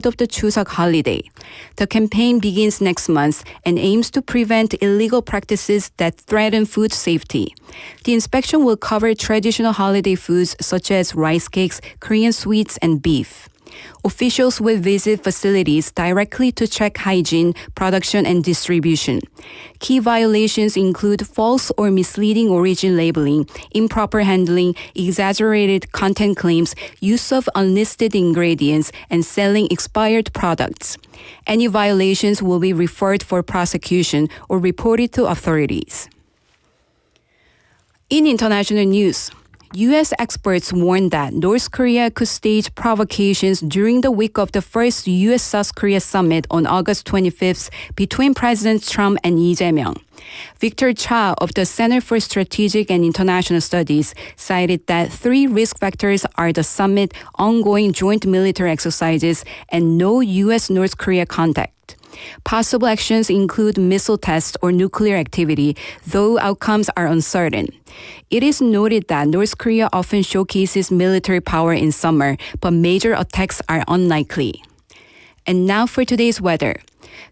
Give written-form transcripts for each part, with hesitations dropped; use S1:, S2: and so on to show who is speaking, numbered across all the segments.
S1: of the Chuseok holiday. The campaign begins next month and aims to prevent illegal practices that threaten food safety. The inspection will cover traditional holiday foods such as rice cakes, Korean sweets, and beef. Officials will visit facilities directly to check hygiene, production, and distribution. Key violations include false or misleading origin labeling, improper handling, exaggerated content claims, use of unlisted ingredients, and selling expired products. Any violations will be referred for prosecution or reported to authorities. In international news, U.S. experts warned that North Korea could stage provocations during the week of the first U.S.-South Korea summit on August 25th between President Trump and Lee Jae-myung. Victor Cha of the Center for Strategic and International Studies cited that 3 risk factors are the summit, ongoing joint military exercises, and no U.S.-North Korea contact. Possible actions include missile tests or nuclear activity, though outcomes are uncertain. It is noted that North Korea often showcases military power in summer, but major attacks are unlikely. And now for today's weather.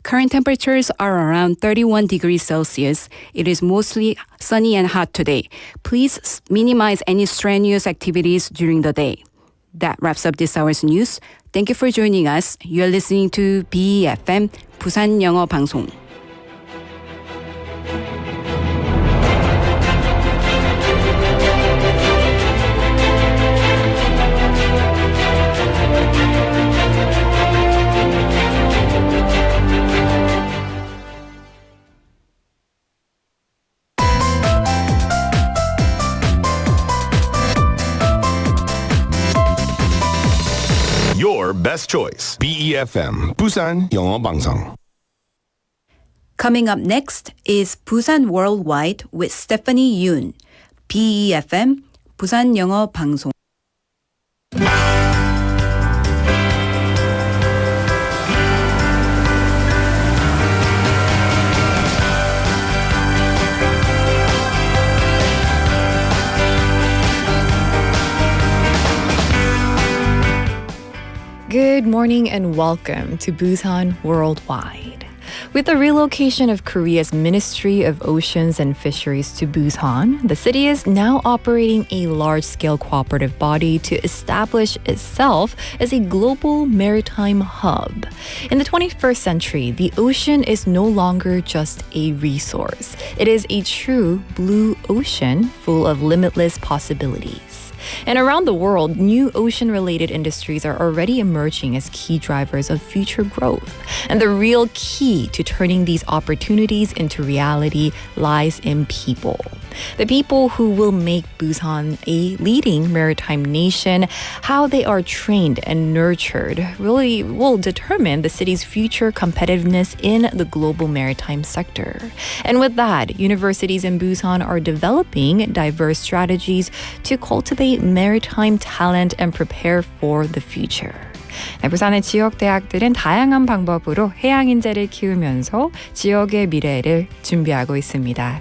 S1: Current temperatures are around 31 degrees Celsius. It is mostly sunny and hot today. Please minimize any strenuous activities during the day. That wraps up this hour's news. Thank you for joining us. You're listening to BEFM, 부산영어방송.
S2: Your best choice. BEFM, 부산영어방송.
S1: Coming up next is Busan Worldwide with Stephanie Yoon. BEFM, 부산영어방송.
S3: Good morning and welcome to Busan Worldwide. With the relocation of Korea's Ministry of Oceans and Fisheries to Busan, the city is now operating a large-scale cooperative body to establish itself as a global maritime hub. In the 21st century, the ocean is no longer just a resource. It is a true blue ocean full of limitless possibilities. And around the world, new ocean-related industries are already emerging as key drivers of future growth. And the real key to turning these opportunities into reality lies in people. The people who will make Busan a leading maritime nation, how they are trained and nurtured, really will determine the city's future competitiveness in the global maritime sector. And with that, universities in Busan are developing diverse strategies to cultivate maritime talent and prepare for the future. 네, 부산의 지역 대학들은 다양한 방법으로 해양 인재를 키우면서 지역의 미래를 준비하고 있습니다.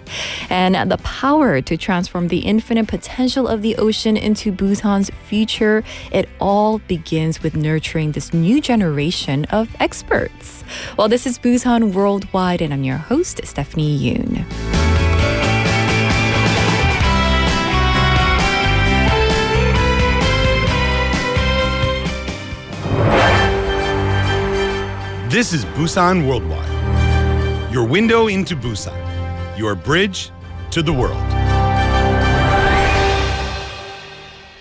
S3: And the power to transform the infinite potential of the ocean into Busan's future, it all begins with nurturing this new generation of experts. Well, this is Busan Worldwide, and I'm your host, Stephanie Yoon.
S4: This is Busan Worldwide, your window into Busan, your bridge to the world.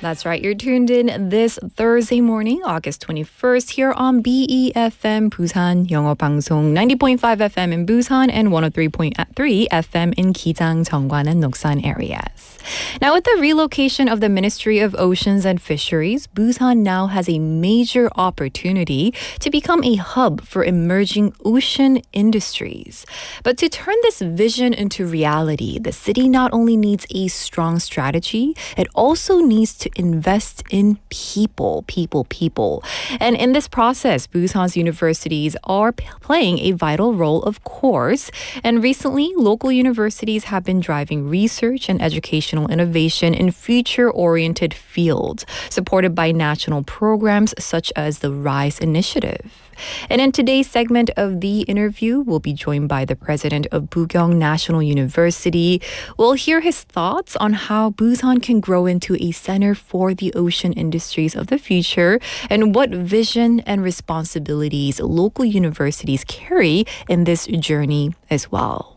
S3: That's right, you're tuned in this Thursday morning, August 21st, here on BEFM, Busan 영어방송, 90.5 FM in Busan and 103.3 FM in Gijang, Jeongwan, and Noksan areas. Now, with the relocation of the Ministry of Oceans and Fisheries, Busan now has a major opportunity to become a hub for emerging ocean industries. But to turn this vision into reality, the city not only needs a strong strategy, it also needs to to invest in people. And in this process, Busan's universities are playing a vital role, of course. And recently, local universities have been driving research and educational innovation in future-oriented fields, supported by national programs such as the RISE initiative. And in today's segment of the interview, we'll be joined by the president of Bugyong National University. We'll hear his thoughts on how Busan can grow into a center for the ocean industries of the future and what vision and responsibilities local universities carry in this journey as well.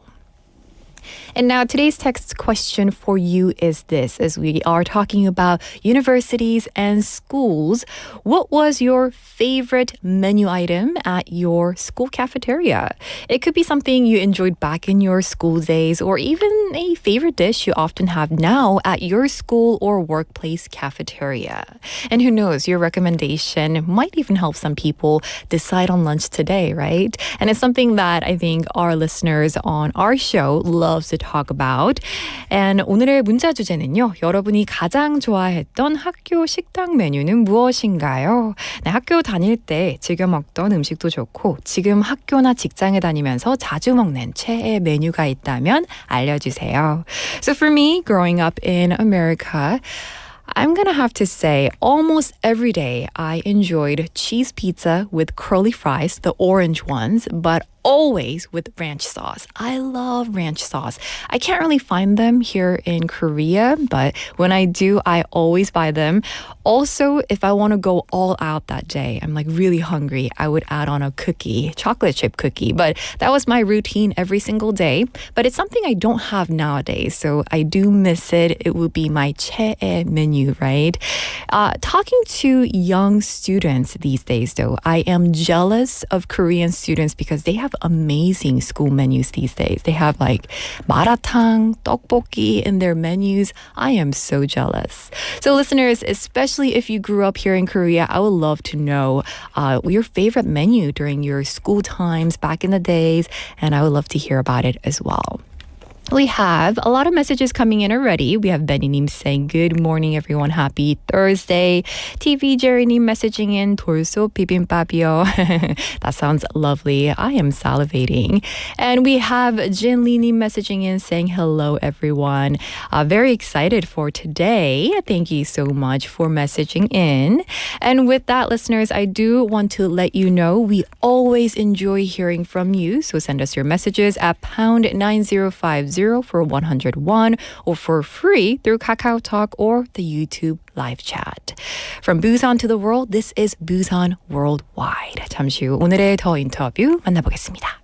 S3: And now today's text question for you is this, as we are talking about universities and schools. What was your favorite menu item at your school cafeteria? It could be something you enjoyed back in your school days, or even a favorite dish you often have now at your school or workplace cafeteria. And who knows, your recommendation might even help some people decide on lunch today, right? And it's something that I think our listeners on our show loves to talk about. And 오늘의 문자 주제는요. 여러분이 가장 좋아했던 학교 식당 메뉴는 무엇인가요? 네, 학교 다닐 때 즐겨 먹던 음식도 좋고 지금 학교나 직장에 다니면서 자주 먹는 최애 메뉴가 있다면 알려주세요. So for me, growing up in America, I'm gonna have to say almost every day I enjoyed cheese pizza with curly fries, the orange ones, but always with ranch sauce. I love ranch sauce. I can't really find them here in Korea, but when I do, I always buy them. Also, if I want to go all out that day, I'm like really hungry, I would add on a cookie, chocolate chip cookie. But that was my routine every single day. But it's something I don't have nowadays, so I do miss it. It would be my 최애 menu, right? Talking to young students these days, though, I am jealous of Korean students because they have amazing school menus these days. They have like maratang, tteokbokki in their menus. I am so jealous. So listeners, especially if you grew up here in Korea, I would love to know your favorite menu during your school times back in the days, and I would love to hear about it as well. We have a lot of messages coming in already. We have Benny-님 saying, good morning, everyone. Happy Thursday. TV Jerry-님 messaging in, 돌솥 비빔밥이요. That sounds lovely. I am salivating. And we have Jin Lee-님 messaging in saying, hello, everyone. Very excited for today. Thank you so much for messaging in. And with that, listeners, I do want to let you know we always enjoy hearing from you. So send us your messages at pound 9050 for 101 or for free through Kakao Talk or the YouTube live chat. From Busan to the world, this is Busan Worldwide. 잠시 후 오늘의 더 인터뷰 만나보겠습니다.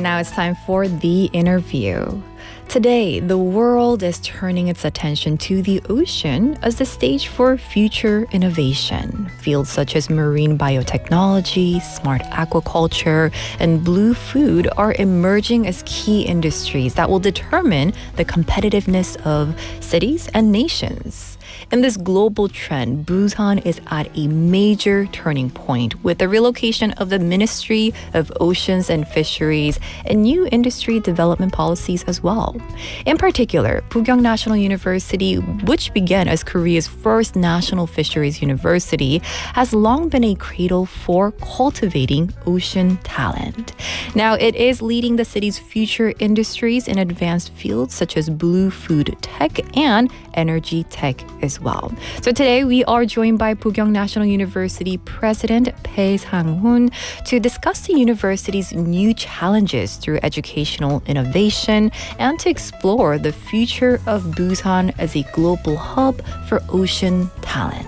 S3: Now it's time for the interview. Today, the world is turning its attention to the ocean as the stage for future innovation. Fields such as marine biotechnology, smart aquaculture, and blue food are emerging as key industries that will determine the competitiveness of cities and nations. In this global trend, Busan is at a major turning point with the relocation of the Ministry of Oceans and Fisheries and new industry development policies as well. In particular, Bugyong National University, which began as Korea's first national fisheries university, has long been a cradle for cultivating ocean talent. Now, it is leading the city's future industries in advanced fields such as blue food tech and energy tech as well. So today we are joined by Bugyong National University President Pae Sang-hoon to discuss the university's new challenges through educational innovation and to explore the future of Busan as a global hub for ocean talent.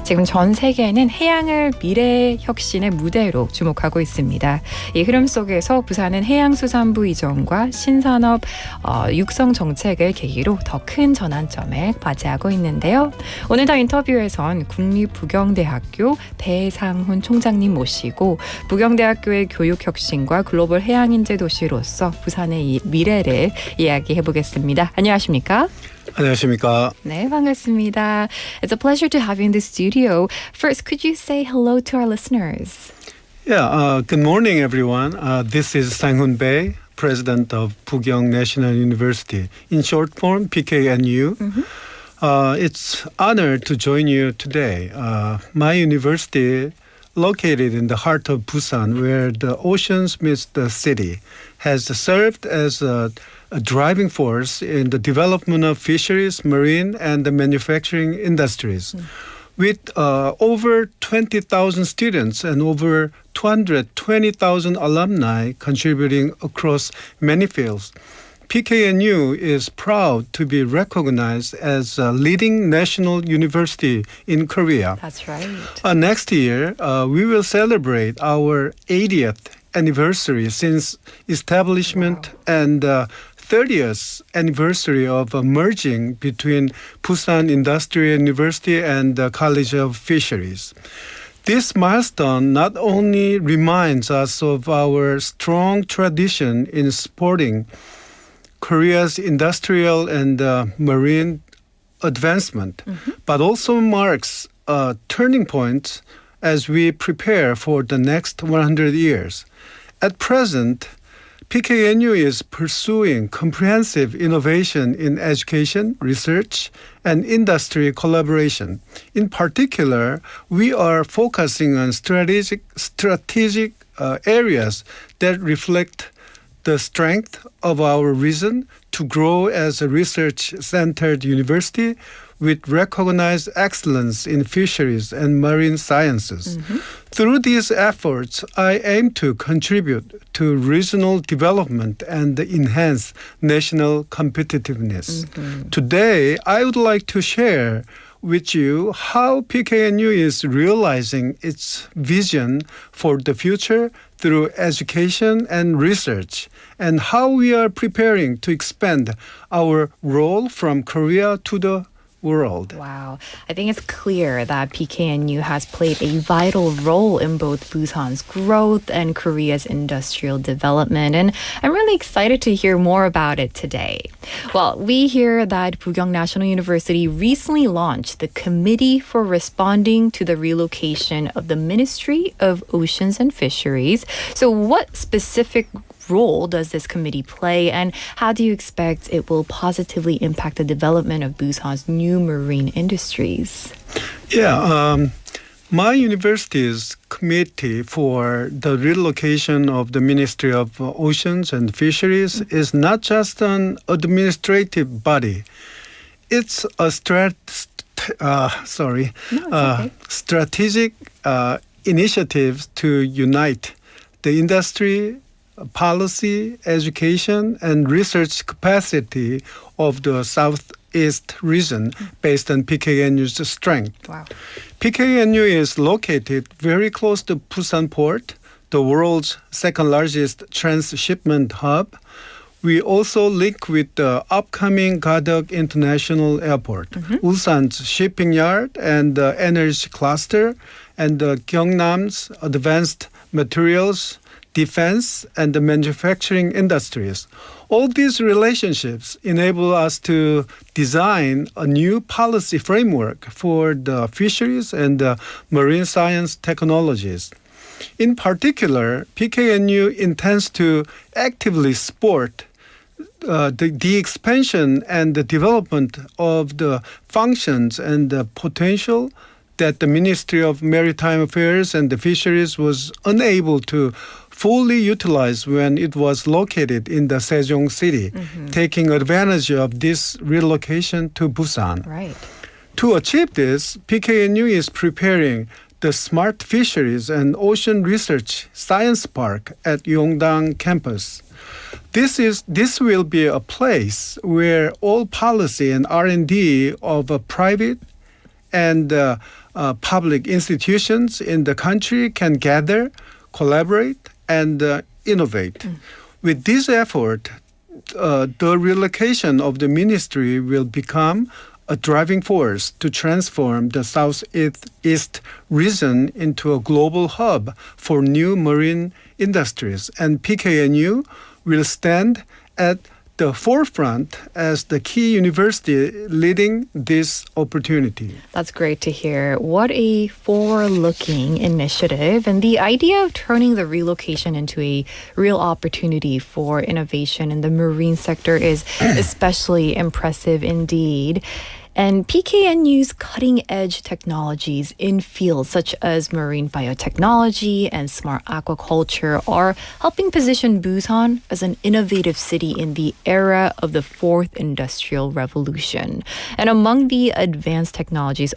S3: 지금 전 세계는 해양을 미래 혁신의 무대로 주목하고 있습니다. 이 흐름 속에서 부산은 해양수산부 이전과 신산업 육성 정책을 계기로 더 큰 전환점에 맞이하고 있는데요. 오늘 더 인터뷰에선 국립부경대학교 배상훈 총장님 모시고 부경대학교의 교육혁신과 글로벌 해양인재 도시로서 부산의 미래를 이야기해 보겠습니다. 안녕하십니까?
S5: 안녕하십니까?
S3: 네, 반갑습니다. It's a pleasure to have you in the studio. First, could you say hello to our listeners?
S5: Yeah, good morning, everyone. This is Sang-hoon Bae, president of Bugyong National University, in short form, PKNU. It's honor to join you today. My university, located in the heart of Busan, where the oceans meets the city, has served as a driving force in the development of fisheries, marine, and the manufacturing industries. With over 20,000 students and over 220,000 alumni contributing across many fields, PKNU is proud to be recognized as a leading national university in Korea.
S3: That's right.
S5: Next year, we will celebrate our 80th anniversary since establishment and 30th anniversary of merging between Busan Industrial University and the College of Fisheries. This milestone not only reminds us of our strong tradition in supporting Korea's industrial and marine advancement, but also marks a turning point as we prepare for the next 100 years. At present, PKNU is pursuing comprehensive innovation in education, research, and industry collaboration. In particular, we are focusing on strategic areas that reflect the strength of our vision to grow as a research-centered university with recognized excellence in fisheries and marine sciences. Through these efforts, I aim to contribute to regional development and enhance national competitiveness. Today, I would like to share with you how PKNU is realizing its vision for the future through education and research, and how we are preparing to expand our role from Korea to the world.
S3: Wow. I think it's clear that PKNU has played a vital role in both Busan's growth and Korea's industrial development, and I'm really excited to hear more about it today. Well, we hear that Bugyong National University recently launched the Committee for Responding to the Relocation of the Ministry of Oceans and Fisheries. So what specific role does this committee play, and how do you expect it will positively impact the development of Busan's new marine industries?
S5: Yeah, my university's committee for the relocation of the Ministry of Oceans and Fisheries is not just an administrative body. It's a strategic initiative to unite the industry, policy, education, and research capacity of the Southeast region based on PKNU's strength.
S3: Wow.
S5: PKNU is located very close to Busan Port, the world's second largest transshipment hub. We also link with the upcoming Gadok International Airport, Ulsan's shipping yard and the energy cluster, and the Gyeongnam's advanced materials, defense, and the manufacturing industries. All these relationships enable us to design a new policy framework for the fisheries and the marine science technologies. In particular, PKNU intends to actively support the expansion and the development of the functions and the potential that the Ministry of Maritime Affairs and the Fisheries was unable to fully utilized when it was located in the Sejong city, taking advantage of this relocation to Busan.
S3: Right.
S5: To achieve this, PKNU is preparing the Smart Fisheries and Ocean Research Science Park at Yongdang campus. This will be a place where all policy and R&D of a private and public institutions in the country can gather, collaborate, and innovate. With this effort, the relocation of the ministry will become a driving force to transform the Southeast region into a global hub for new marine industries. And PKNU will stand at the forefront as the key university leading this opportunity.
S3: That's great to hear. What a forward-looking initiative. And the idea of turning the relocation into a real opportunity for innovation in the marine sector is especially impressive indeed. And PKNU's cutting-edge technologies in fields such as marine biotechnology and smart aquaculture are helping position Busan as an innovative city in the era of the fourth industrial revolution. And among the advanced technologies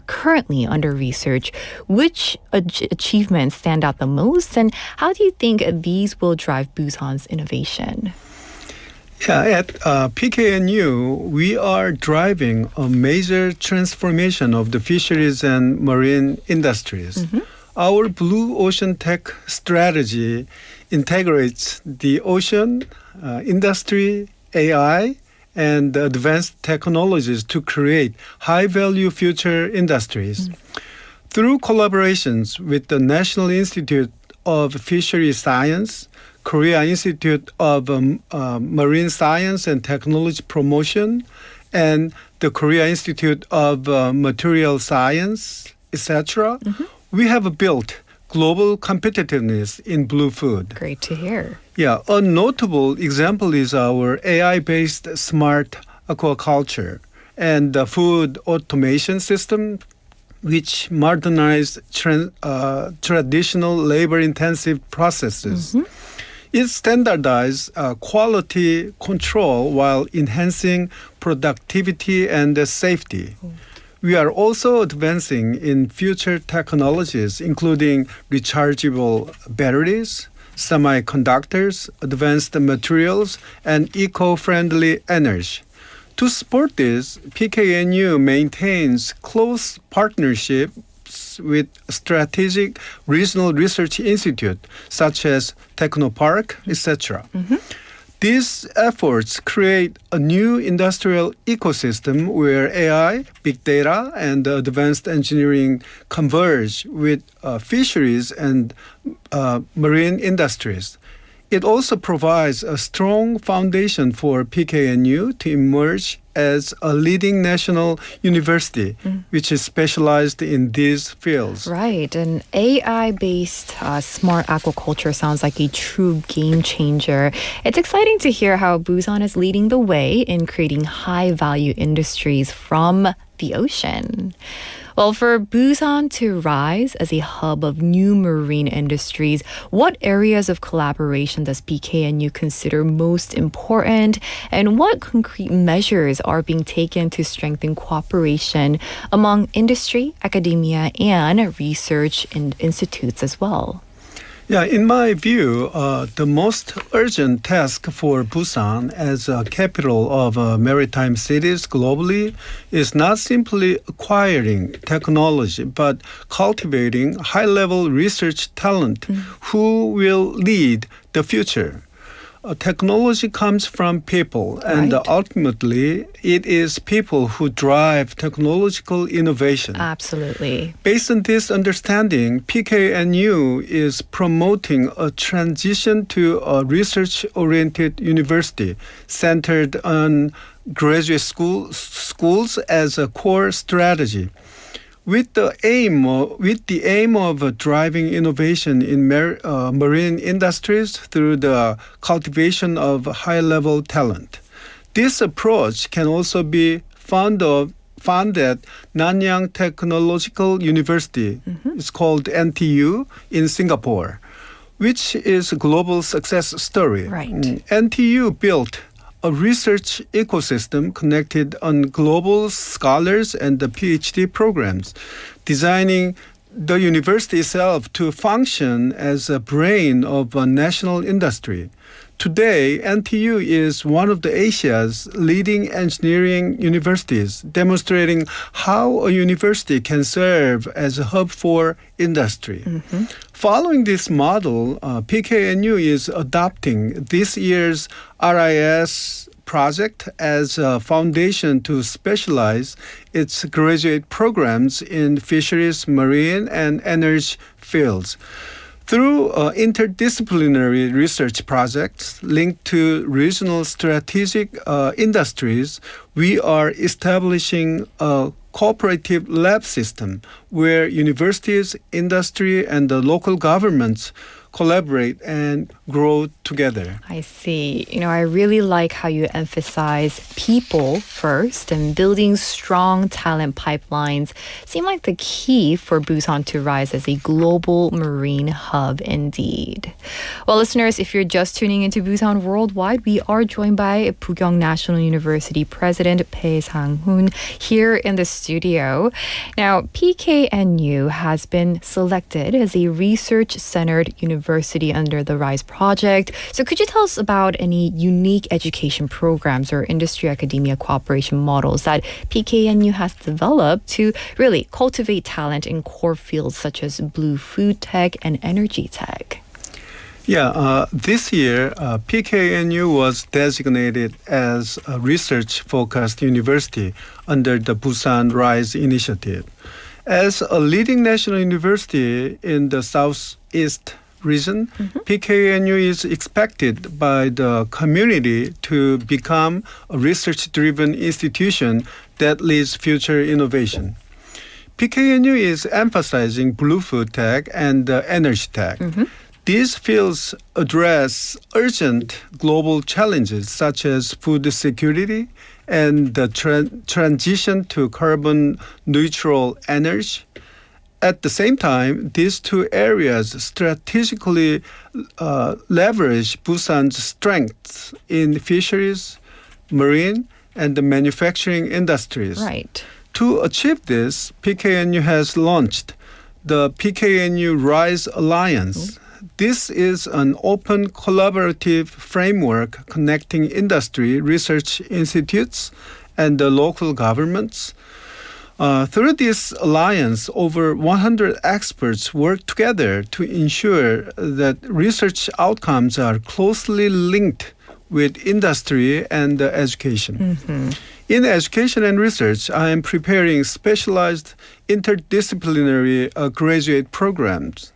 S3: currently under research, which achievements stand out the most, and how do you think these will drive Busan's innovation?
S5: Yeah, at PKNU, we are driving a major transformation of the fisheries and marine industries. Our Blue Ocean Tech strategy integrates the ocean, industry, AI, and advanced technologies to create high-value future industries. Through collaborations with the National Institute of Fisheries Science, Korea Institute of Marine Science and Technology Promotion, and the Korea Institute of Material Science, etc., we have built global competitiveness in blue food.
S3: Great to hear.
S5: Yeah, a notable example is our AI-based smart aquaculture and the food automation system, which modernized traditional labor-intensive processes. It standardizes quality control while enhancing productivity and safety. We are also advancing in future technologies, including rechargeable batteries, semiconductors, advanced materials, and eco-friendly energy. To support this, PKNU maintains close partnerships with strategic regional research institutes such as Technopark, etc. These efforts create a new industrial ecosystem where AI, big data, and advanced engineering converge with fisheries and marine industries. It also provides a strong foundation for PKNU to emerge as a leading national university, which is specialized in these fields.
S3: Right. And AI-based smart aquaculture sounds like a true game changer. It's exciting to hear how Busan is leading the way in creating high-value industries from the ocean. Well, for Busan to rise as a hub of new marine industries, what areas of collaboration does PKNU consider most important, and what concrete measures are being taken to strengthen cooperation among industry, academia, and research institutes as well?
S5: Yeah, in my view, the most urgent task for Busan as a capital of maritime cities globally is not simply acquiring technology, but cultivating high-level research talent who will lead the future. Technology comes from people, and ultimately, it is people who drive technological innovation.
S3: Absolutely.
S5: Based on this understanding, PKNU is promoting a transition to a research-oriented university centered on graduate schools as a core strategy. With the aim of driving innovation in marine industries through the cultivation of high-level talent. This approach can also be found at Nanyang Technological University. It's called NTU in Singapore, which is a global success story.
S3: Right.
S5: NTU built a research ecosystem connected on global scholars and the PhD programs, designing the university itself to function as a brain of a national industry. Today, NTU is one of the Asia's leading engineering universities, demonstrating how a university can serve as a hub for industry. Following this model, PKNU is adopting this year's RIS project as a foundation to specialize its graduate programs in fisheries, marine, and energy fields. Through interdisciplinary research projects linked to regional strategic industries, we are establishing a cooperative lab system where universities, industry, and the local governments collaborate and grow together.
S3: I see. I really like how you emphasize people first, and building strong talent pipelines seem like the key for Busan to rise as a global marine hub indeed. Well, listeners, if you're just tuning into Busan Worldwide, we are joined by Bugyong National University President Bae Sang-hoon here in the studio. Now, PKNU has been selected as a research-centered university under the RISE project. So could you tell us about any unique education programs or industry-academia cooperation models that PKNU has developed to really cultivate talent in core fields such as blue food tech and energy tech?
S5: Yeah, this year, PKNU was designated as a research-focused university under the Busan RISE initiative. As a leading national university in the Southeast region, PKNU is expected by the community to become a research-driven institution that leads future innovation. PKNU is emphasizing blue food tech and energy tech. These fields address urgent global challenges such as food security and the transition to carbon-neutral energy. At the same time, these two areas strategically leverage Busan's strengths in fisheries, marine, and the manufacturing industries.
S3: Right.
S5: To achieve this, PKNU has launched the PKNU RISE Alliance. This is an open collaborative framework connecting industry, research institutes, and the local governments. Through this alliance, over 100 experts work together to ensure that research outcomes are closely linked with industry and education. In education and research, I am preparing specialized interdisciplinary graduate programs.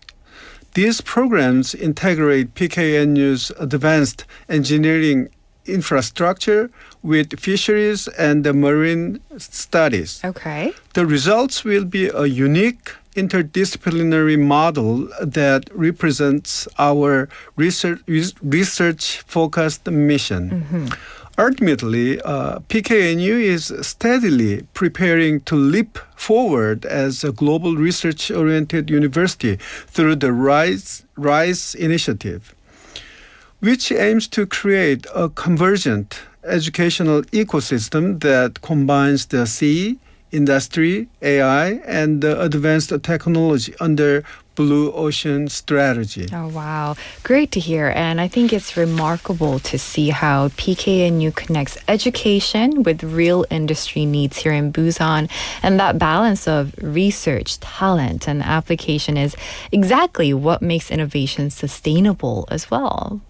S5: These programs integrate PKNU's advanced engineering infrastructure with fisheries and the marine studies.
S3: Okay.
S5: The results will be a unique interdisciplinary model that represents our research-focused mission. Ultimately, PKNU is steadily preparing to leap forward as a global research-oriented university through the RISE initiative, which aims to create a convergent educational ecosystem that combines the sea, industry, AI, and advanced technology under Blue Ocean strategy.
S3: Oh, wow. Great to hear. And I think it's remarkable to see how PKNU connects education with real industry needs here in Busan. And that balance of research, talent, and application is exactly what makes innovation sustainable as well.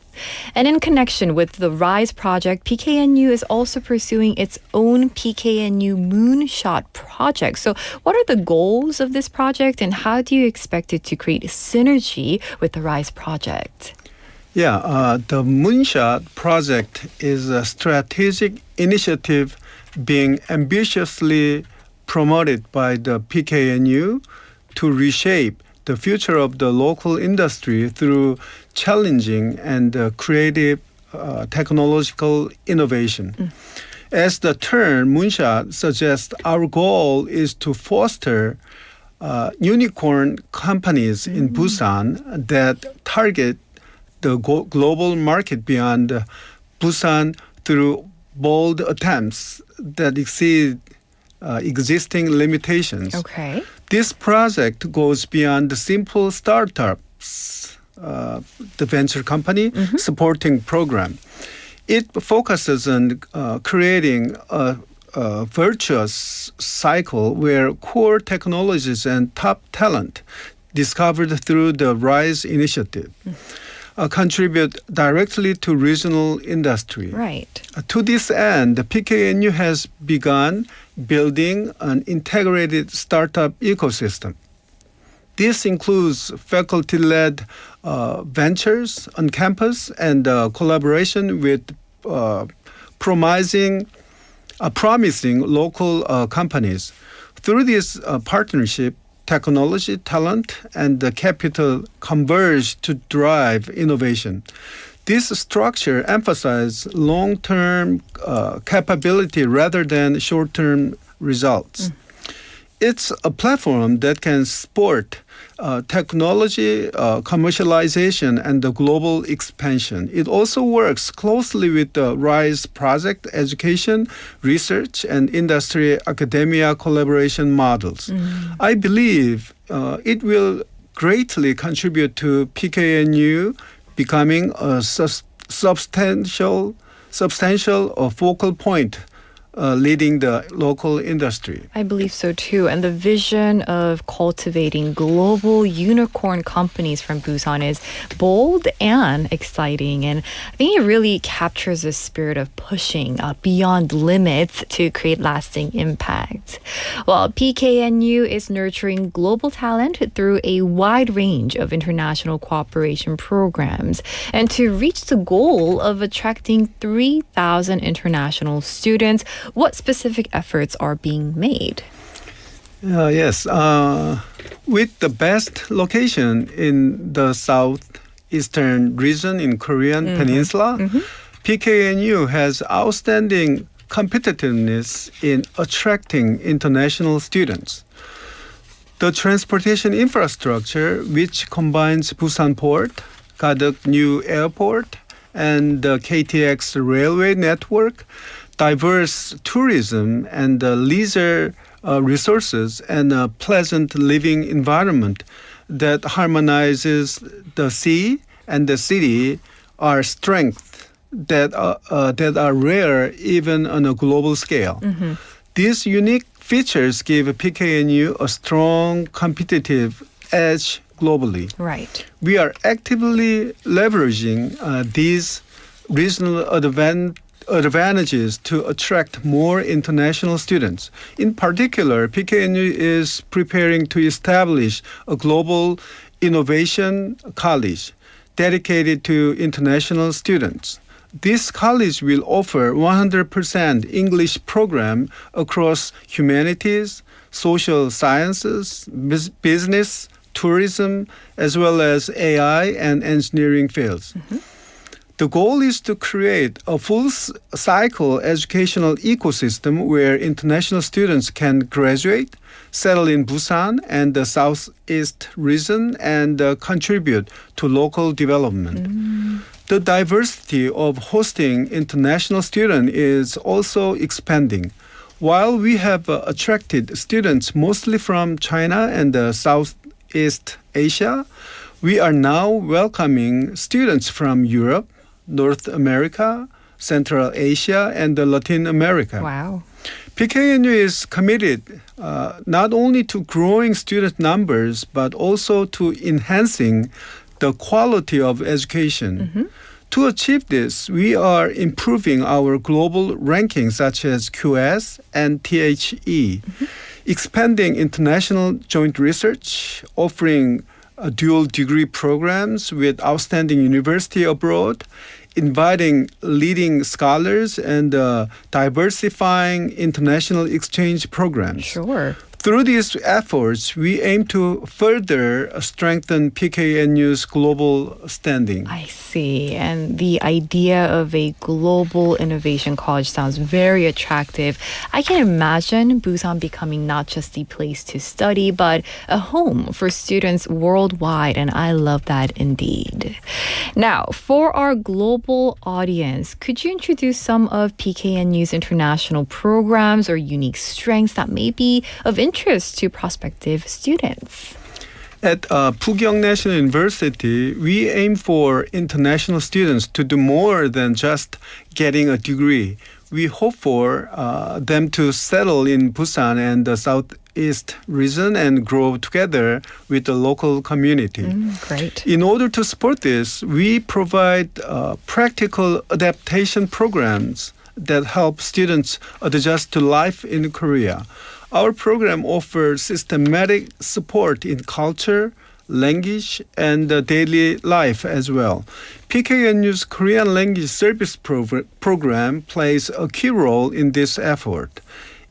S3: And in connection with the RISE project, PKNU is also pursuing its own PKNU Moonshot project. So what are the goals of this project, and how do you expect it to create synergy with the RISE project?
S5: Yeah, the Moonshot project is a strategic initiative being ambitiously promoted by the PKNU to reshape the future of the local industry through challenging and creative technological innovation. As the term Moonshot suggests, our goal is to foster unicorn companies in Busan that target the global market beyond Busan through bold attempts that exceed existing limitations.
S3: Okay.
S5: This project goes beyond the simple startups the venture company supporting program. It focuses on creating a virtuous cycle where core technologies and top talent discovered through the RISE initiative contribute directly to regional industry.
S3: Right.
S5: To this end, the PKNU has begun building an integrated startup ecosystem. This includes faculty-led ventures on campus and collaboration with promising local companies. Through this partnership, technology, talent, and the capital converge to drive innovation. This structure emphasizes long-term capability rather than short-term results. It's a platform that can support technology, commercialization, and the global expansion. It also works closely with the RISE project, education, research, and industry academia collaboration models. I believe it will greatly contribute to PKNU becoming a substantial focal point leading the local industry.
S3: I believe so too. And the vision of cultivating global unicorn companies from Busan is bold and exciting. And I think it really captures the spirit of pushing beyond limits to create lasting impact. Well, PKNU is nurturing global talent through a wide range of international cooperation programs. And to reach the goal of attracting 3,000 international students, what specific efforts are being made?
S5: Yes. With the best location in the southeastern region in Korean Peninsula, PKNU has outstanding competitiveness in attracting international students. The transportation infrastructure, which combines Busan Port, Gadeok New Airport, and the KTX railway network, diverse tourism and leisure resources, and a pleasant living environment that harmonizes the sea and the city are strengths that are rare even on a global scale. These unique features give PKNU a strong competitive edge globally.
S3: Right.
S5: We are actively leveraging these regional advantages to attract more international students. In particular, PKNU is preparing to establish a global innovation college dedicated to international students. This college will offer 100% English program across humanities, social sciences, business, tourism, as well as AI and engineering fields. The goal is to create a full-cycle educational ecosystem where international students can graduate, settle in Busan and the Southeast region, and contribute to local development. The diversity of hosting international students is also expanding. While we have attracted students mostly from China and Southeast Asia, we are now welcoming students from Europe, North America, Central Asia, and Latin America.
S3: Wow.
S5: PKNU is committed not only to growing student numbers, but also to enhancing the quality of education. To achieve this, we are improving our global rankings such as QS and THE, expanding international joint research, offering dual degree programs with outstanding university abroad, inviting leading scholars, and diversifying international exchange programs.
S3: Sure.
S5: Through these efforts, we aim to further strengthen PKNU's global standing.
S3: I see. And the idea of a global innovation college sounds very attractive. I can imagine Busan becoming not just the place to study, but a home for students worldwide. And I love that indeed. Now, for our global audience, could you introduce some of PKNU's international programs or unique strengths that may be of interest to prospective students?
S5: At Bugyong National University, we aim for international students to do more than just getting a degree. We hope for them to settle in Busan and the Southeast region and grow together with the local community.
S3: Great.
S5: In order to support this, we provide practical adaptation programs that help students adjust to life in Korea. Our program offers systematic support in culture, language, and daily life as well. PKNU's Korean language service program plays a key role in this effort.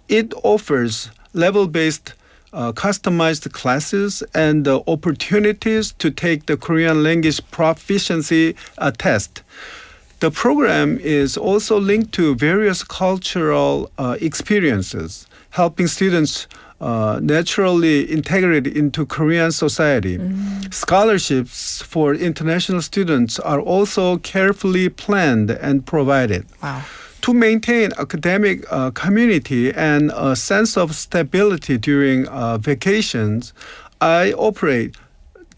S5: It offers level-based customized classes and opportunities to take the Korean language proficiency test. The program is also linked to various cultural experiences, helping students naturally integrate into Korean society. Scholarships for international students are also carefully planned and provided.
S3: Wow.
S5: To maintain academic community and a sense of stability during vacations, I operate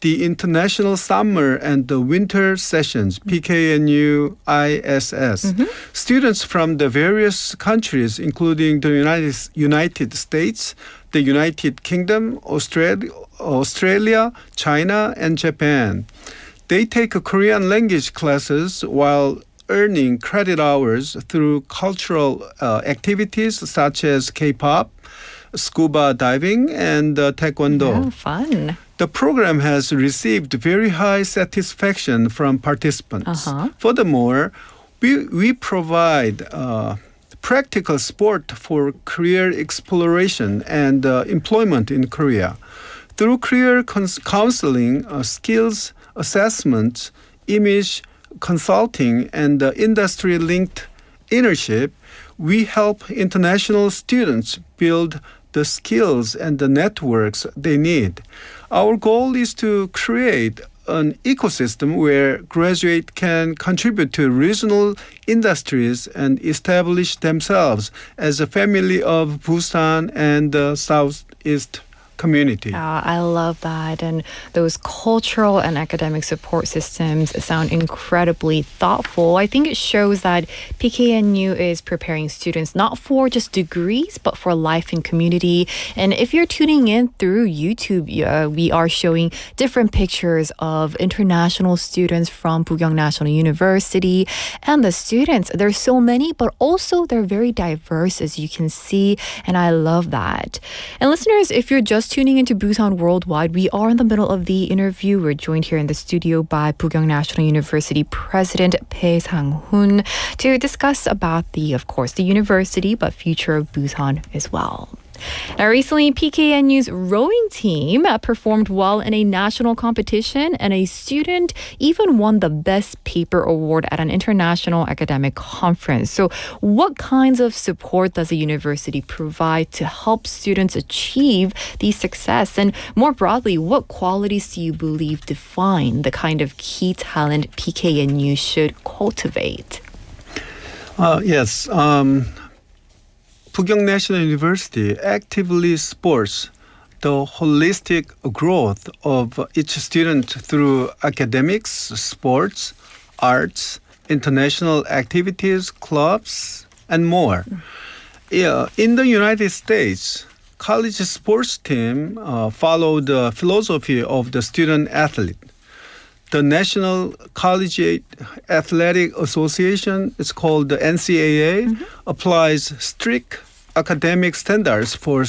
S5: the International Summer and the Winter Sessions, PKNU ISS. Students from the various countries, including the United States, the United Kingdom, Australia, China, and Japan. They take Korean language classes while earning credit hours through cultural activities such as K-pop, scuba diving, and taekwondo.
S3: Oh, fun.
S5: The program has received very high satisfaction from participants. Furthermore, we provide practical support for career exploration and employment in Korea. Through career counseling, skills assessment, image consulting, and industry-linked internship, we help international students build the skills and the networks they need. Our goal is to create an ecosystem where graduates can contribute to regional industries and establish themselves as a family of Busan and the Southeast community.
S3: I love that. And those cultural and academic support systems sound incredibly thoughtful. I think it shows that PKNU is preparing students not for just degrees, but for life and community. And if you're tuning in through YouTube, we are showing different pictures of international students from Bugyong National University. And the students, there's so many, but also they're very diverse, as you can see. And I love that. And listeners, if you're just tuning into Busan Worldwide, we are in the middle of the interview. We're joined here in the studio by Bugyong National University President Bae Sang-hoon to discuss about of course, the university, but future of Busan as well. Now, recently, PKNU's rowing team performed well in a national competition, and a student even won the Best Paper Award at an international academic conference. So what kinds of support does the university provide to help students achieve the success? And more broadly, what qualities do you believe define the kind of key talent PKNU should cultivate?
S5: Yes. Bugyong National University actively supports the holistic growth of each student through academics, sports, arts, international activities, clubs, and more. In the United States, college sports team follow the philosophy of the student athlete. The National Collegiate Athletic Association, it's called the NCAA, applies strict academic standards for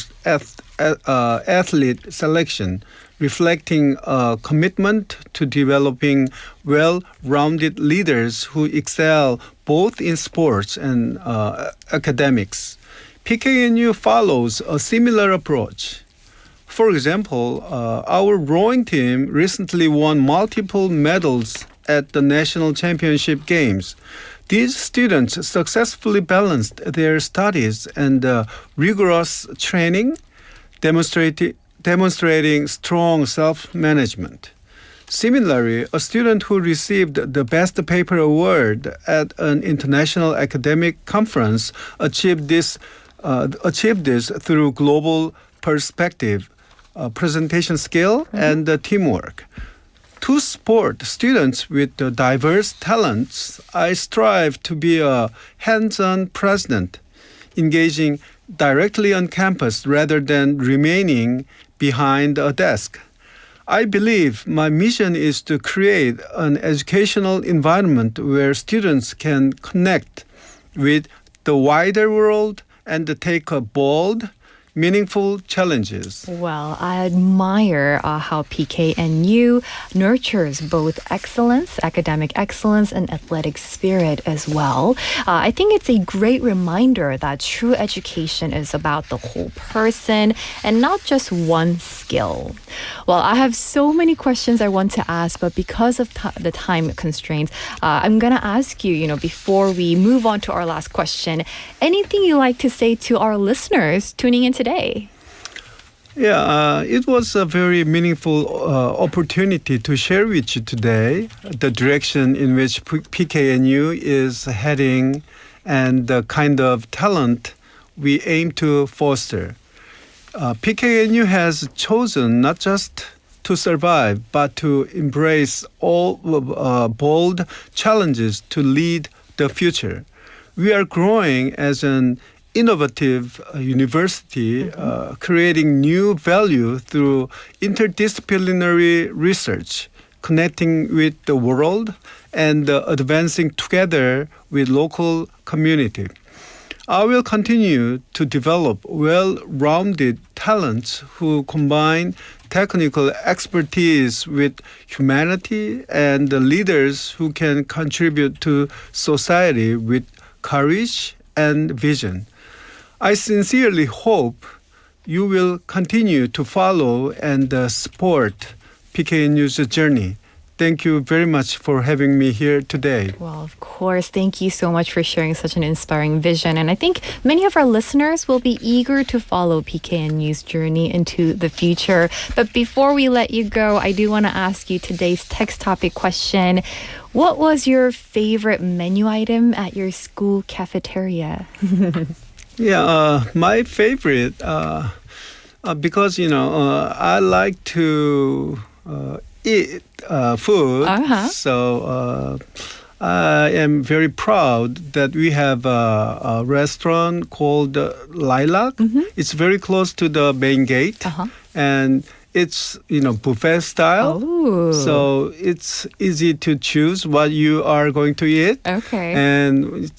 S5: athlete selection, reflecting a commitment to developing well-rounded leaders who excel both in sports and academics. PKNU follows a similar approach. For example, our rowing team recently won multiple medals at the National Championship Games. These students successfully balanced their studies and rigorous training, demonstrating strong self-management. Similarly, a student who received the Best Paper Award at an international academic conference achieved this through global perspective, presentation skill and teamwork. To support students with diverse talents, I strive to be a hands-on president, engaging directly on campus rather than remaining behind a desk. I believe my mission is to create an educational environment where students can connect with the wider world and take bold, meaningful challenges.
S3: Well, I admire how PKNU nurtures both excellence, academic excellence, and athletic spirit as well. I think it's a great reminder that true education is about the whole person and not just one skill. Well, I have so many questions I want to ask, but because of the time constraints, I'm going to ask you, before we move on to our last question, anything you like to say to our listeners tuning in today?
S5: Yeah, it was a very meaningful opportunity to share with you today the direction in which PKNU is heading and the kind of talent we aim to foster. PKNU has chosen not just to survive, but to embrace all bold challenges to lead the future. We are growing as an innovative university, creating new value through interdisciplinary research, connecting with the world, and advancing together with local community. I will continue to develop well-rounded talents who combine technical expertise with humanity and the leaders who can contribute to society with courage and vision. I sincerely hope you will continue to follow and support PKNU's journey. Thank you very much for having me here today.
S3: Well, of course. Thank you so much for sharing such an inspiring vision. And I think many of our listeners will be eager to follow PKNU's journey into the future. But before we let you go, I do want to ask you today's text topic question. What was your favorite menu item at your school cafeteria?
S5: Yeah, my favorite, because, I like to eat food. So I am very proud that we have a restaurant called Lilac. It's very close to the main gate. And it's, buffet style.
S3: Oh.
S5: So it's easy to choose what you are going to eat.
S3: Okay.
S5: And,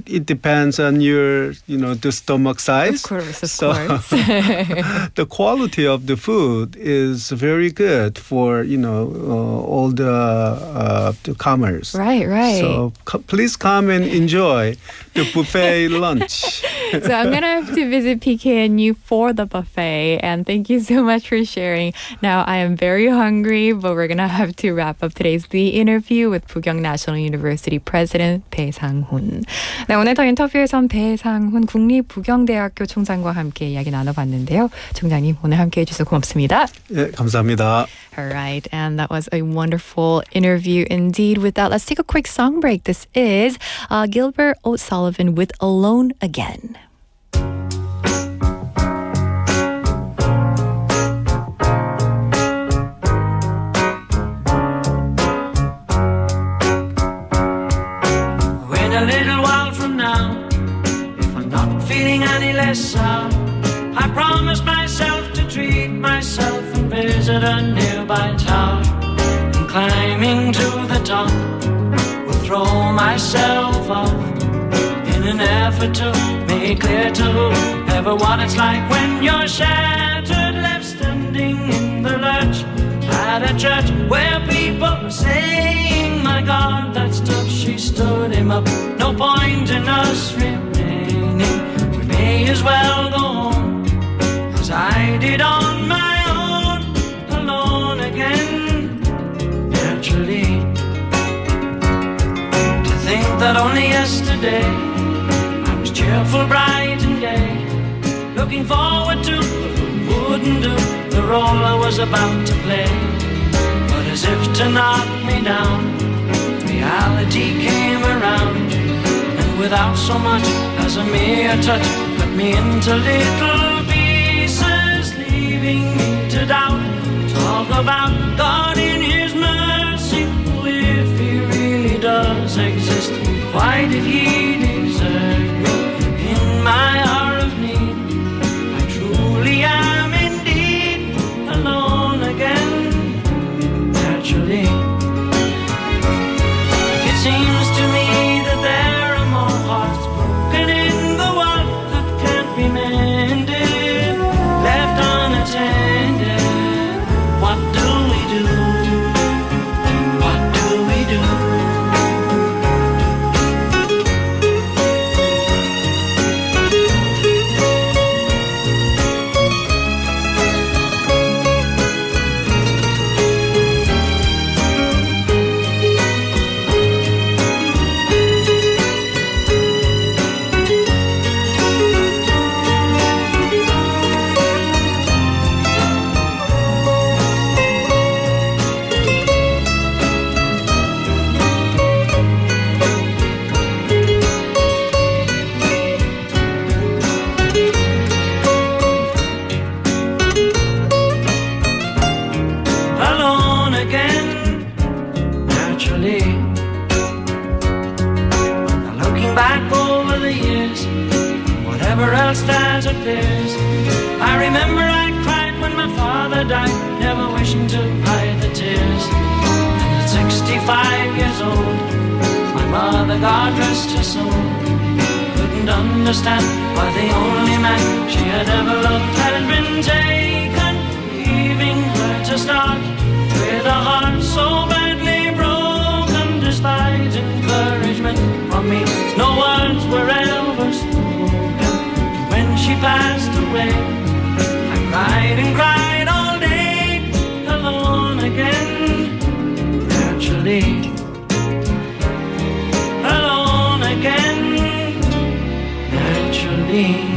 S5: it depends on your, the stomach size.
S3: Of course.
S5: The quality of the food is very good for, all the comers.
S3: Right.
S5: So please come and enjoy the buffet lunch.
S3: So I'm going to have to visit PKNU for the buffet. And thank you so much for sharing. Now, I am very hungry, but we're going to have to wrap up today's The Interview with 부경 National University President 배상훈. 네, 오늘 더 인터뷰에선 배상훈 국립부경대학교 총장과 함께 이야기 나눠봤는데요. 총장님, 오늘 함께해 주셔서 고맙습니다.
S5: 네, 감사합니다.
S3: All right, and that was a wonderful interview indeed. With that, let's take a quick song break. This is Gilbert O'Sullivan with Alone Again.
S6: A little while from now, if I'm not feeling any less sound, I promise myself to treat myself and visit a nearby town. And climbing to the top, will throw myself off in an effort to make clear to whoever what it's like when you're shattered, left standing in the lurch at a church where people were saying, my God, that stuff, she stood him up. No point in us remaining. We may as well go home, as I did on my own, alone again, naturally. To think that only yesterday I was cheerful, bright and gay, looking forward to who wouldn't do the role I was about to play. But as if to knock me down, reality came around, and without so much as a mere touch, cut me into little pieces, leaving me about God in His mercy. If He really does exist, why did He desert me in my hour of need? I truly am indeed alone again, naturally. It seems to me that there are more hearts broken in the world that can't be mended, left unattended. What do we do? What do we do? Alone again, naturally. Now looking back over the years, whatever else that appears, I remember I cried when my father died, never wishing to hide the tears. And at 65 years old, my mother, God rest her soul, couldn't understand why the only man she had ever loved had been taken, leaving her to start with a heart so badly broken. Despite encouragement from me, no words were ever spoken. When she passed away, I cried and cried all day, alone again, naturally. Alone again, naturally.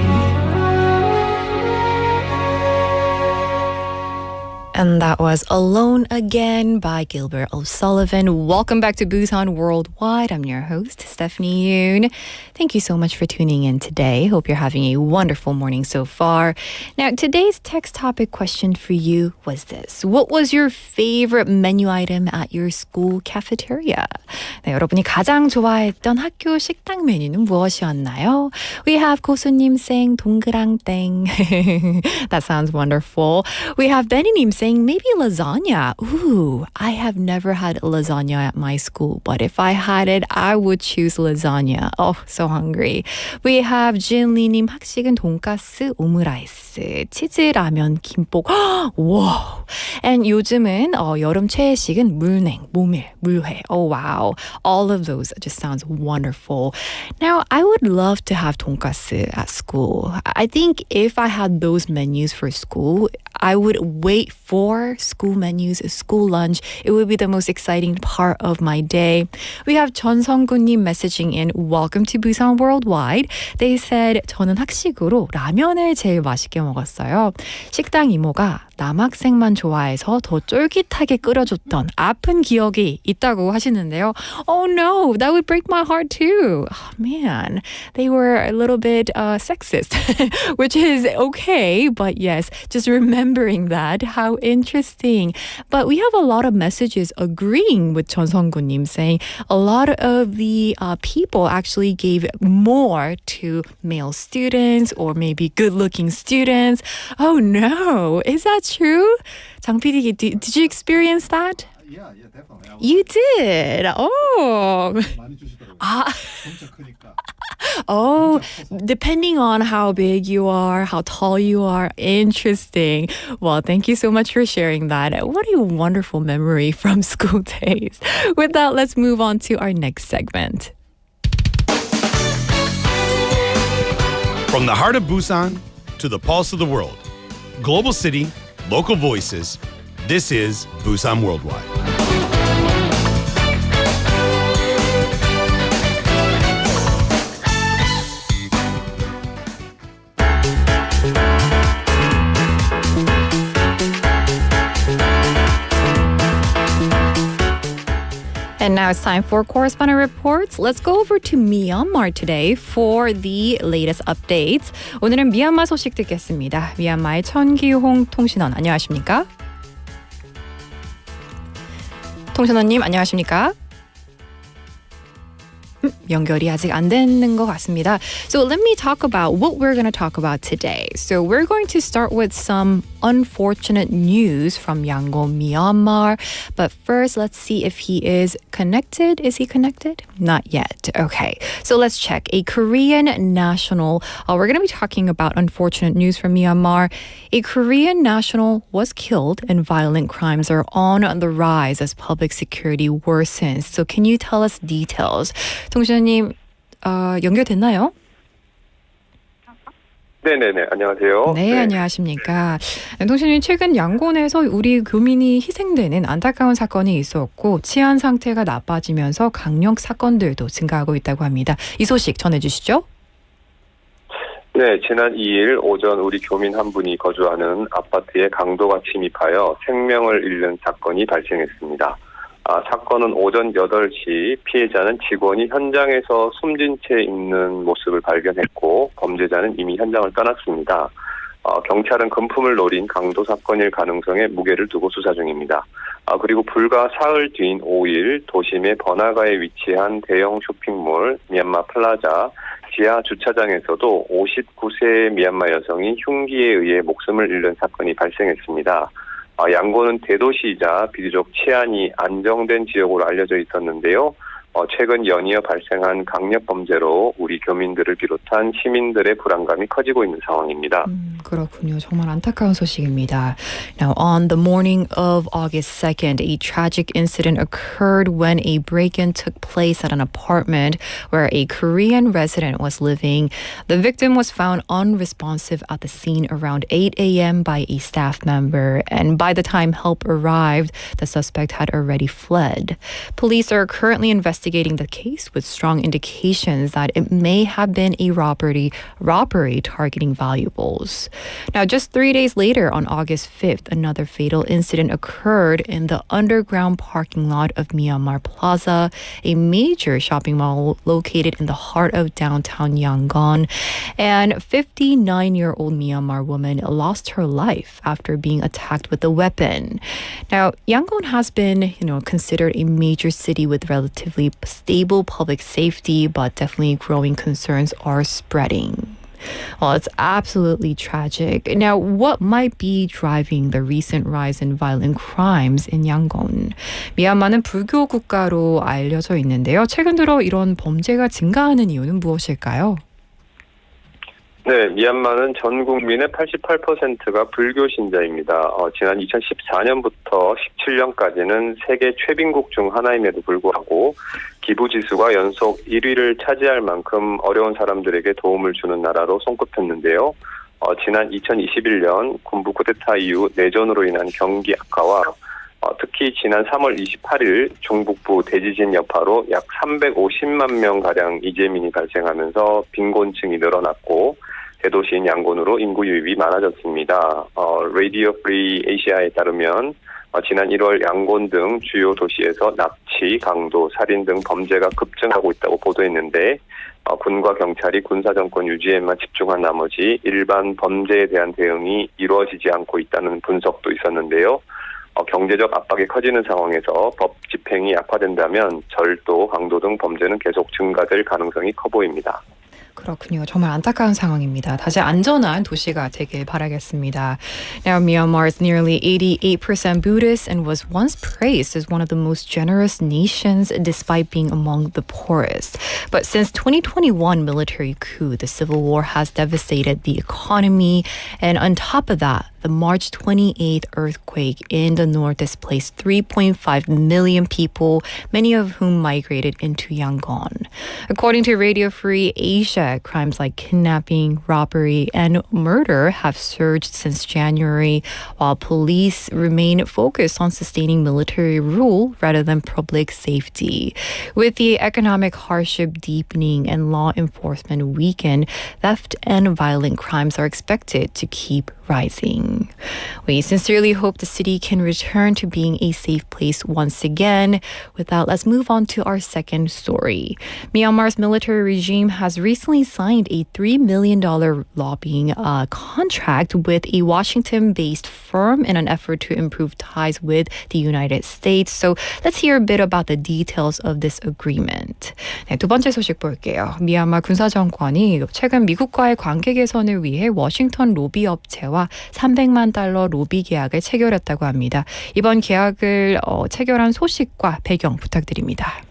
S3: And that was Alone Again by Gilbert O'Sullivan. Welcome back to Busan Worldwide. I'm your host, Stephanie Yoon. Thank you so much for tuning in today. Hope you're having a wonderful morning so far. Now, today's text topic question for you was this. What was your favorite menu item at your school cafeteria? 네, 여러분이 가장 좋아했던 학교 식당 메뉴는 무엇이었나요? We have 고수님 saying 동그랑땡. That sounds wonderful. We have Benny님 saying maybe lasagna. Ooh, I have never had lasagna at my school, but if I had it, I would choose lasagna. Oh, so hungry. We have Jinli님 학식은 돈가스, 오므라이스, 치즈라면, 김복. Whoa. And 요즘은 여름 최애식은 물냉, 모밀, 물회. Oh, wow. All of those just sounds wonderful. Now, I would love to have 돈가스 at school. I think if I had those menus for school, I would wait for school menus, school lunch. It would be the most exciting part of my day. We have 전성구님 messaging in, welcome to Busan Worldwide. They said, 저는 학식으로 라면을 제일 맛있게 먹었어요. 식당 이모가 남학생만 좋아해서 더 쫄깃하게 끓여줬던 아픈 기억이 있다고 하시는데요. Oh no, that would break my heart too. Oh man, they were a little bit sexist, which is okay, but yes, just remembering that, how interesting. But we have a lot of messages agreeing with 전성구님, saying a lot of the people actually gave more to male students or maybe good-looking students. Oh no, is that true? 장 PD, did you experience that?
S7: Yeah, definitely.
S3: You did. Oh.
S7: 많이 주시더라고요.
S3: 아.
S7: 진짜 크니까.
S3: Oh, depending on how big you are, how tall you are. Interesting. Well, thank you so much for sharing that. What a wonderful memory from school days. With that, let's move on to our next segment.
S4: From the heart of Busan to the pulse of the world. Global city, local voices. This is Busan Worldwide.
S3: And now it's time for Correspondent Reports. Let's go over to Myanmar today for the latest updates. 오늘은 미얀마 소식 듣겠습니다. 미얀마의 천기홍 통신원, 안녕하십니까? 통신원님 안녕하십니까? 연결이 아직 안 되는 것 같습니다. So let me talk about what we're going to talk about today. So we're going to start with some unfortunate news from Yangon, Myanmar. But first, let's see if he is connected. Is he connected? Not yet. Okay. So let's check. A Korean national, we're going to be talking about unfortunate news from Myanmar. A Korean national was killed and violent crimes are on the rise as public security worsens. So can you tell us details? 통신님 연결됐나요?
S8: 네네네, 안녕하세요.
S3: 네, 안녕하십니까. 통신님 최근 양곤에서 우리 교민이 희생되는 안타까운 사건이 있었고 치안 상태가 나빠지면서 강력 사건들도 증가하고 있다고 합니다. 이 소식 전해주시죠.
S8: 네, 지난 2일 오전 우리 교민 한 분이 거주하는 아파트에 강도가 침입하여 생명을 잃는 사건이 발생했습니다. 사건은 오전 8시 피해자는 직원이 현장에서 숨진 채 있는 모습을 발견했고 범죄자는 이미 현장을 떠났습니다. 경찰은 금품을 노린 강도 사건일 가능성에 무게를 두고 수사 중입니다. 그리고 불과 사흘 뒤인 5일 도심의 번화가에 위치한 대형 쇼핑몰 미얀마 플라자 지하 주차장에서도 59세의 미얀마 여성이 흉기에 의해 목숨을 잃는 사건이 발생했습니다. 양곤은 대도시이자 비교적 치안이 안정된 지역으로 알려져 있었는데요. 최근 연이어 발생한 강력 범죄로 우리 교민들을 비롯한 시민들의 불안감이 커지고 있는 상황입니다.
S3: 그렇군요. 정말 안타까운 소식입니다. Now, on the morning of August 2nd, a tragic incident occurred when a break-in took place at an apartment where a Korean resident was living. The victim was found unresponsive at the scene around 8 a.m. by a staff member, and by the time help arrived, the suspect had already fled. Police are currently investigating the case with strong indications that it may have been a robbery targeting valuables. Now, just 3 days later, on August 5th, another fatal incident occurred in the underground parking lot of Myanmar Plaza, a major shopping mall located in the heart of downtown Yangon. And 59-year-old Myanmar woman lost her life after being attacked with a weapon. Now, Yangon has been, considered a major city with relatively stable public safety, but definitely growing concerns are spreading. Well, it's absolutely tragic. Now, what might be driving the recent rise in violent crimes in Yangon? 미얀마는 불교 국가로 알려져 있는데요. 최근 들어 이런 범죄가 증가하는 이유는 무엇일까요?
S8: 네, 미얀마는 전 국민의 88%가 불교 신자입니다. 지난 2014년부터 17년까지는 세계 최빈국 중 하나임에도 불구하고 기부 지수가 연속 1위를 차지할 만큼 어려운 사람들에게 도움을 주는 나라로 손꼽혔는데요. 지난 2021년 군부 쿠데타 이후 내전으로 인한 경기 악화와 특히 지난 3월 28일 중북부 대지진 여파로 약 350만 명가량 이재민이 발생하면서 빈곤층이 늘어났고 대도시인 양곤으로 인구 유입이 많아졌습니다. 라디오 프리 에이시아에 따르면 지난 1월 양곤 등 주요 도시에서 납치, 강도, 살인 등 범죄가 급증하고 있다고 보도했는데 군과 경찰이 군사정권 유지에만 집중한 나머지 일반 범죄에 대한 대응이 이루어지지 않고 있다는 분석도 있었는데요. 경제적 압박이 커지는 상황에서 법 집행이 약화된다면 절도, 강도 등 범죄는 계속 증가될 가능성이 커 보입니다.
S3: 그렇군요. 정말 안타까운 상황입니다. 다시 안전한 도시가 되길 바라겠습니다. Now, Myanmar is nearly 88% Buddhist and was once praised as one of the most generous nations despite being among the poorest. But since 2021 military coup, the civil war has devastated the economy. And on top of that, the March 28th earthquake in the north displaced 3.5 million people, many of whom migrated into Yangon. According to Radio Free Asia, crimes like kidnapping, robbery, and murder have surged since January, while police remain focused on sustaining military rule rather than public safety. With the economic hardship deepening and law enforcement weakened, theft and violent crimes are expected to keep rising. We sincerely hope the city can return to being a safe place once again. With that, let's move on to our second story. Myanmar's military regime has recently signed a $3 million lobbying contract with a Washington-based firm in an effort to improve ties with the United States. So let's hear a bit about the details of this agreement. 네, 두 번째 소식 볼게요. 미얀마 군사정권이 최근 미국과의 관계 개선을 위해 워싱턴 로비 업체와 $300만 로비 계약을 체결했다고 합니다. 이번 계약을 체결한 소식과 배경 부탁드립니다.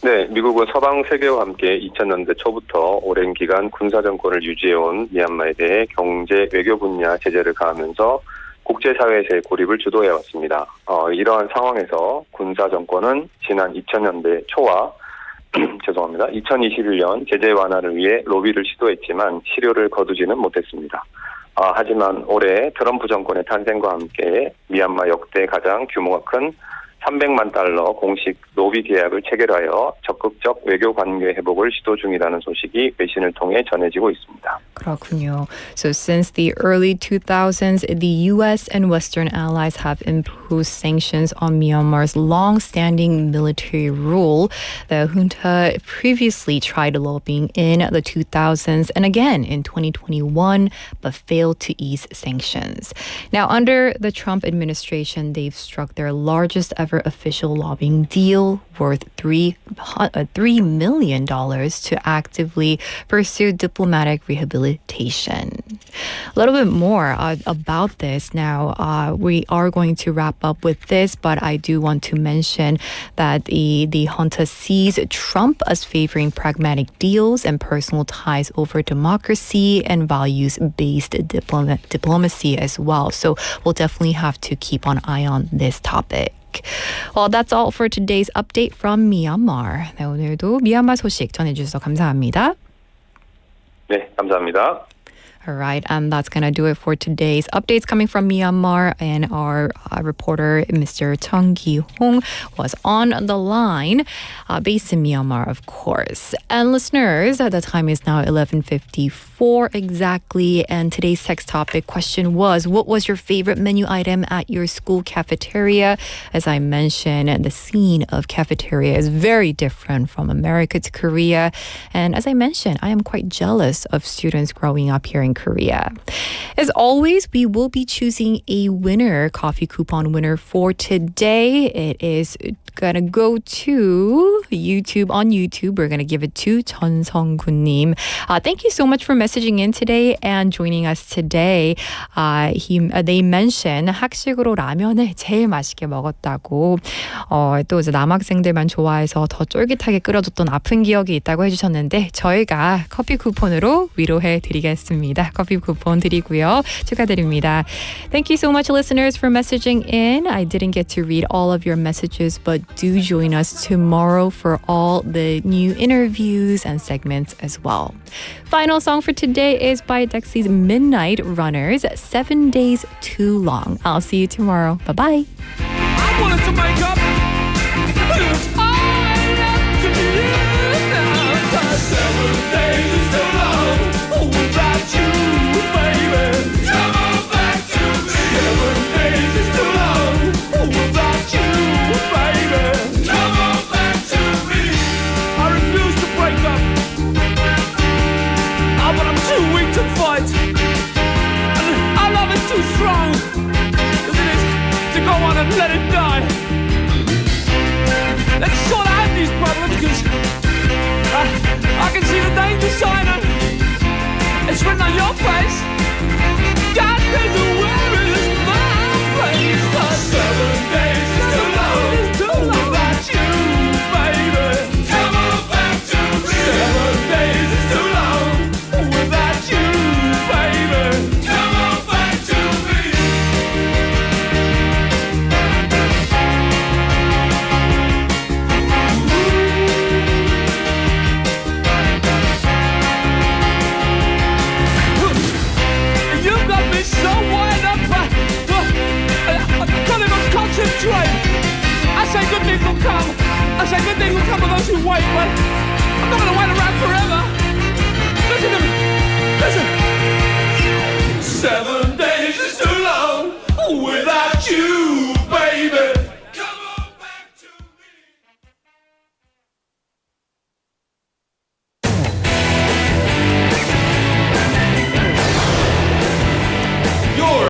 S8: 네, 미국은 서방 세계와 함께 2000년대 초부터 오랜 기간 군사정권을 유지해온 미얀마에 대해 경제, 외교 분야 제재를 가하면서 국제사회에서의 고립을 주도해왔습니다. 이러한 상황에서 군사정권은 지난 2000년대 초와 2021년 제재 완화를 위해 로비를 시도했지만 실효를 거두지는 못했습니다. 하지만 올해 트럼프 정권의 탄생과 함께 미얀마 역대 가장 규모가 큰 $300만 공식 로비 계약을 체결하여 적극적 외교 관계 회복을 시도 중이라는 소식이 외신을 통해 전해지고 있습니다.
S3: 그렇군요. So since the early 2000s, the U.S. and Western allies have imposed sanctions on Myanmar's long-standing military rule. The junta previously tried lobbying in the 2000s and again in 2021, but failed to ease sanctions. Now, under the Trump administration, they've struck their largest ever official lobbying deal worth $3 million to actively pursue diplomatic rehabilitation. A little bit more about this now. We are going to wrap up with this, but I do want to mention that the junta sees Trump as favoring pragmatic deals and personal ties over democracy and values-based diplomacy as well. So we'll definitely have to keep an eye on this topic. Well, that's all for today's update from Myanmar. 네, 오늘도 미얀마 소식 전해주셔서 감사합니다.
S8: 네, 감사합니다.
S3: All right, and that's going to do it for today's updates coming from Myanmar. And our reporter, Mr. Chung Ki-hong, was on the line, based in Myanmar, of course. And listeners, the time is now 11:54 exactly. And today's text topic question was, what was your favorite menu item at your school cafeteria? As I mentioned, the scene of cafeteria is very different from America to Korea. And as I mentioned, I am quite jealous of students growing up here in Korea. As always, we will be choosing a winner, coffee coupon winner for today. It is gonna go to YouTube. On YouTube, we're gonna give it to Chun Sung-gun-님. Thank you so much for messaging in today and joining us today. They mentioned 학식으로 라면을 제일 맛있게 먹었다고. 또 이제 남학생들만 좋아해서 더 쫄깃하게 끓여줬던 아픈 기억이 있다고 해주셨는데 저희가 커피 쿠폰으로 위로해 드리겠습니다. 커피 쿠폰 드리고요. 축하드립니다. Thank you so much, listeners, for messaging in. I didn't get to read all of your messages, but do join us tomorrow for all the new interviews and segments as well. Final song for today is by Dexy's Midnight Runners, 7 Days Too Long. I'll see you tomorrow. Bye-bye.
S6: I wanted to make up. It's all up to you now. 7 days is too long without you, baby. Come on back to me. 7 days is too long without you, baby. Come on back to me. I refuse to break up. But I'm too weak to fight. And our love is too strong as it is to go on and let it die. Let's sort out these problems, because I can see the danger sign and it's written on your face.